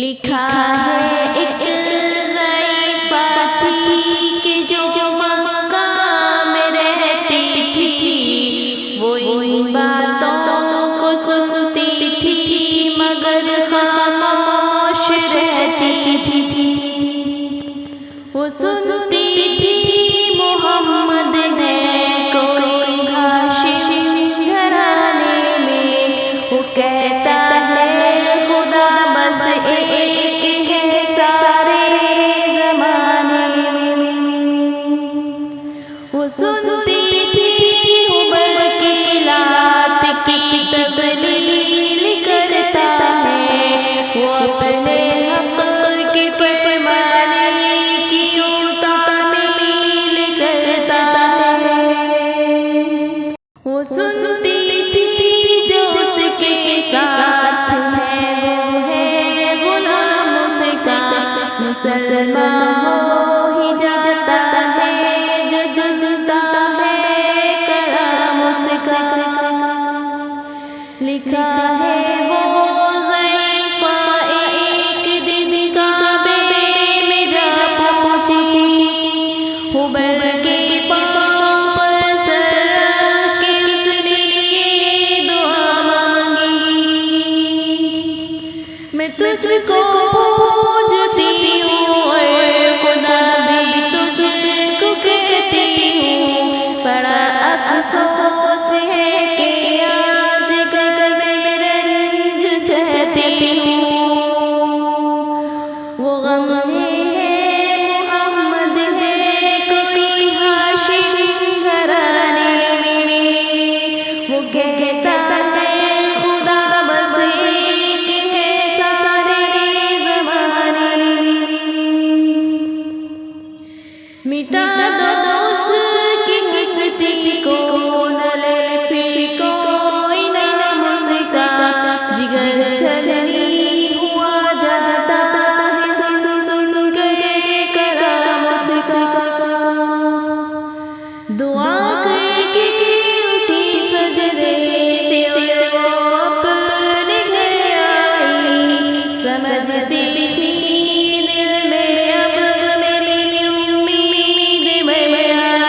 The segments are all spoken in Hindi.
लिखा है एक ज़ईफ़ा थी कि जो मक्का में रहती थी, वो इन बातों को सुनती थी मगर खामोश रहती थी। वो सुनती थी मोहम्मद है कोई हाशिम घराने में, वो कहता है खुदा बस एक है सारे ज़माने में। वो सुनती थी उमर की लात की तज़लील करता है, वो अपने हक़ के फरमाने की क्यों तामील करता है। वो सुनती थी जो उसके साथ है वो है गुलाम उसका, मुसलमान हो ही जाता है जो सुनता है कलाम उसका। लिखा है वो ज़ईफ़ा एक दिन काबे में जा पहुंची, हुबैब के पाँव पर सर के उसने ये दुआ मांगी, मैं तुझको पूजती हूँ और खुदा भी तुझको कहती हूँ। बड़ा अफ़सोस है कि आज जग में रंज सहती हूँ। वो गम है मोहम्मद है कोई हाशिम घराने में, वो कहता है खुदा बस एक है सारे ज़माने में। मिटा दो उसकी किस्ती को न ले फिर कोई नाम उसका, जिगर छलनी हुआ जाता है सुन के कलाम उसका। दुआ करके उठी सजदे से वो अपने घर आई, समझती थी दिल में अब मेरी उम्मीद में आई।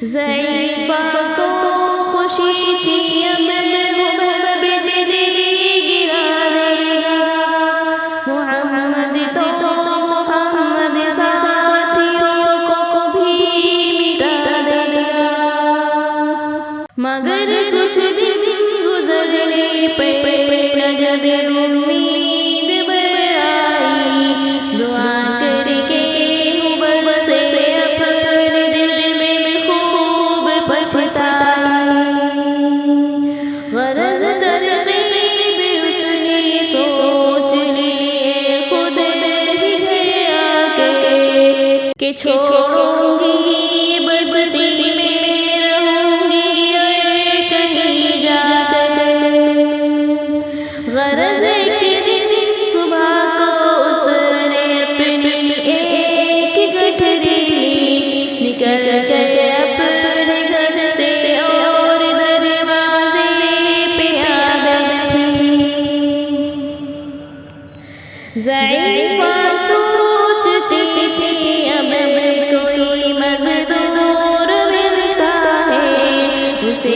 ज़ईफ़ा को खुशी थी अब हुबैब बिजली गिरा देगा, मुहम्मद तो मुहम्मद साथियों को भी मिटा देगा। मगर कुछ दिन गुजरने पर नजर उम्मीद में आई, दुआ करके हुबैब से अपने दिल में खूब पछताई। गरज तरकीब उसने सोच लिए खुद ही आके कि छोड़ूंगी बस्ती में रहूंगी और कहीं जाकर। गरज के दिन सुबह को उसने अपनी एक गठरी ली, निकल गए अपने घर से और दरवाजे पे आ बैठी। ज़ईफ़ा सोचती थी अब कोई मज़दूर मिलता है, उसे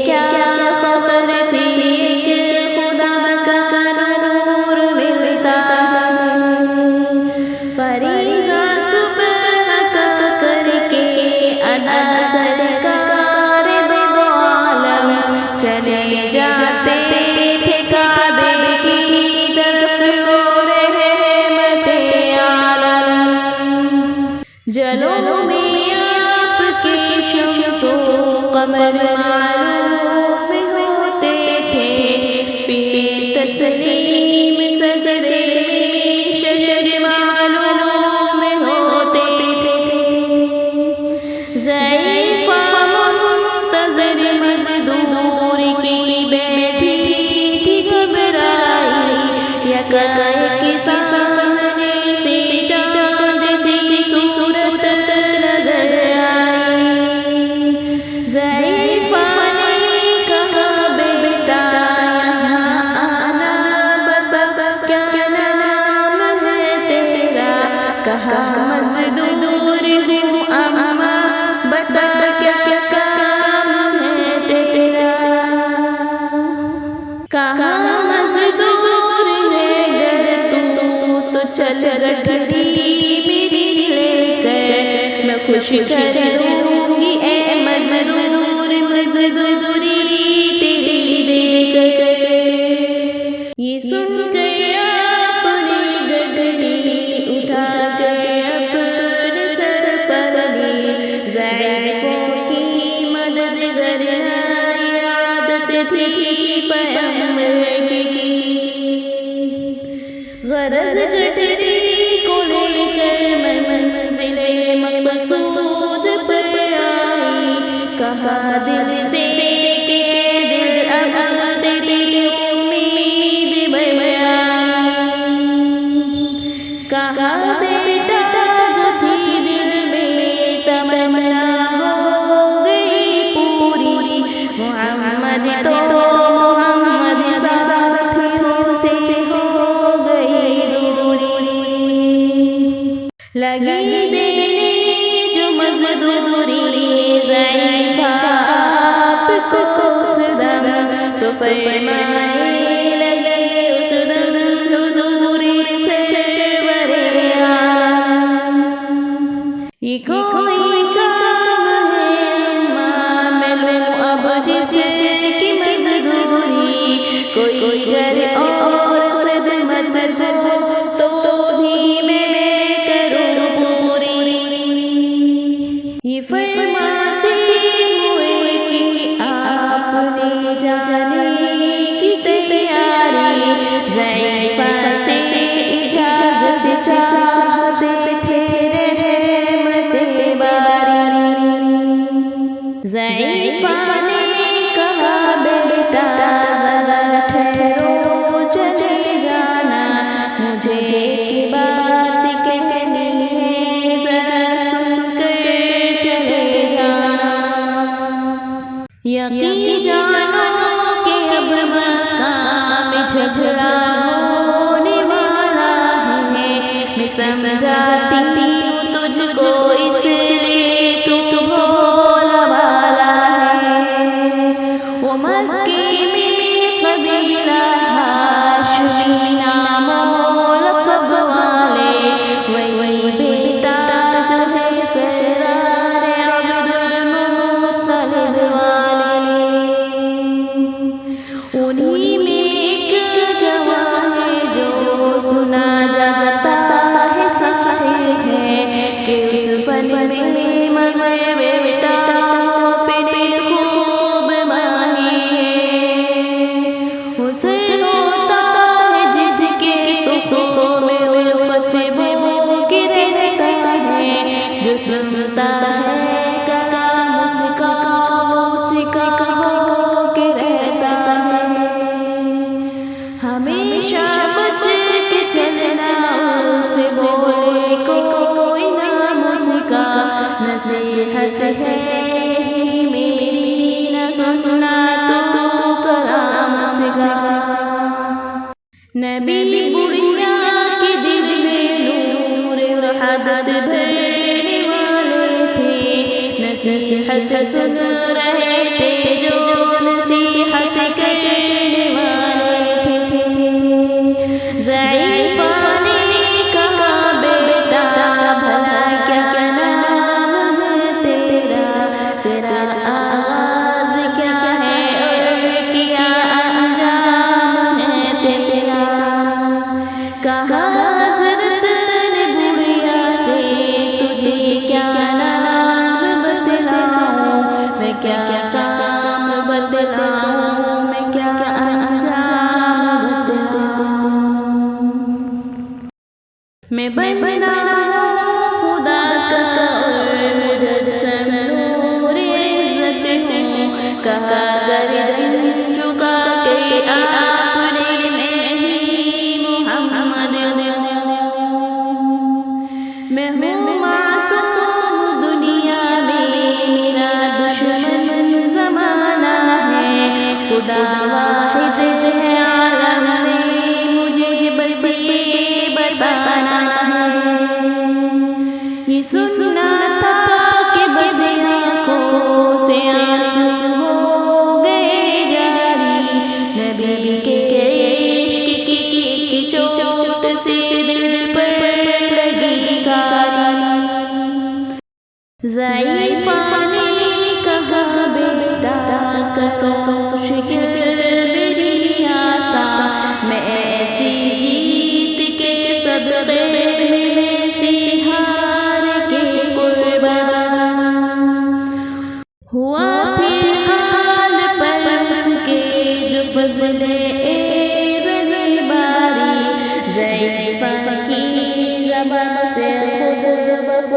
क्या खबर थी कि खुदा का नूर मिलता है। फरीज़ा सुबह का करके अदा सरकार दो आलम चले जाते थे काबे की तरफ और रहमते आलम। जलो में आपके शम्सो कमर मालूम होते थे, पीर तस्लीम सजदे में शशर मालूम होते थे। ज़ईफ़ा मुंतज़िर मज़दूर की बैठी थी घबराई, यकायक सामने से चाँद सी सूरत नज़र आई। ज़ईफ़ा ने कहा बेटा यहाँ आना चल गठरी मेरी लेकर मैं खुश करूंगी ए मजदूर मजदूरी तेरी देखकर। ये सुन गया अपनी गठरी उठा कर अपने सर पर ली ज़ैफ़ों की मदद करना आदत थी पैगंबर की। गरज गठरी को लेकर मैं मंज़िले मक़सूद पर आई, कहा दिल से कि दिल अब तेरी उम्मीद में आई। कहा बेटा जो थी दिल में तमन्ना हो गई पूरी, मोहम्मद तो मोहम्मद साथियों से हो गई दूरी। लगी देने जो मजदूरी ज़ैफ़ा आपको उस दम, तो फरमाए लगे उस दम हुज़ूरी से बरे आलम। ये कोई काम है मैं लूँ अब जिसकी मजदूरी, कोई घर और खिदमत हो तो भी मैं करूँ पूरी। ये फरमाते हुए कि आपने जाने की तैयारी ज़ैफ़ा से इजाज़त चाहते थे रहमत बारी। ज़ैफ़ा ने कहा बेटा ज़रा ठहरो चले जाना, मुझे एक बात कहनी है ज़रा सुनकर चले जाना। यकीन जानो कि अब मकाम झगड़ा होने वाला है, मैं समझाती हूँ तुझको इसलिए तू भोला भाला है। वो मक्के में कबीला हाशिमी नाम लक़ब वाले, वही बेटा जो जैसे सारे अब्दुल मुत्तलिब वाले। उन्हीं में एक जवान है जो सुना जाता है फ़ाहिर है कि उस फन में मगर बेटा पे खूब माहिर है। उसे होता है जिसके तुफ़ों में उल्फ़त वो गिरता है, जो सुनता है कलाम उसका हो के रहता है। हमेशा बच के चलना उससे बोले कोई नाम उसका, नसीहत है मेरी न सुना तो कलाम उसका। नबी बुढ़िया के दिल में नूर वहदत भरने वाले थे, नसीहत सुन रहे थे जो नसीहत करने वाले थे। ज़ैफ़ा ने कहा बेटा भला क्या नाम है तेरा, तेरा आगाज़ क्या है और क्या अंजाम है तेरा। कहा हज़रत ने बुढ़िया से तुझे क्या नाम बतलाऊं, मैं क्या काम बतलाऊं, मैं क्या अंजाम बतलाऊं। मैं बंदा खुदा का और मुजस्सम नूर इज़्ज़त हूँ, कहा गर्दन झुका के आपने मैं ही मोहम्मद मैं हूँ मासूम दुनिया में, मेरा दुश्मन ज़माना है, खुदा वाहिद है आलम में, मुझे बस ये बताना है। ये सुनना था कि बस आँखों से आंसू हो गए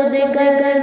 खुद कर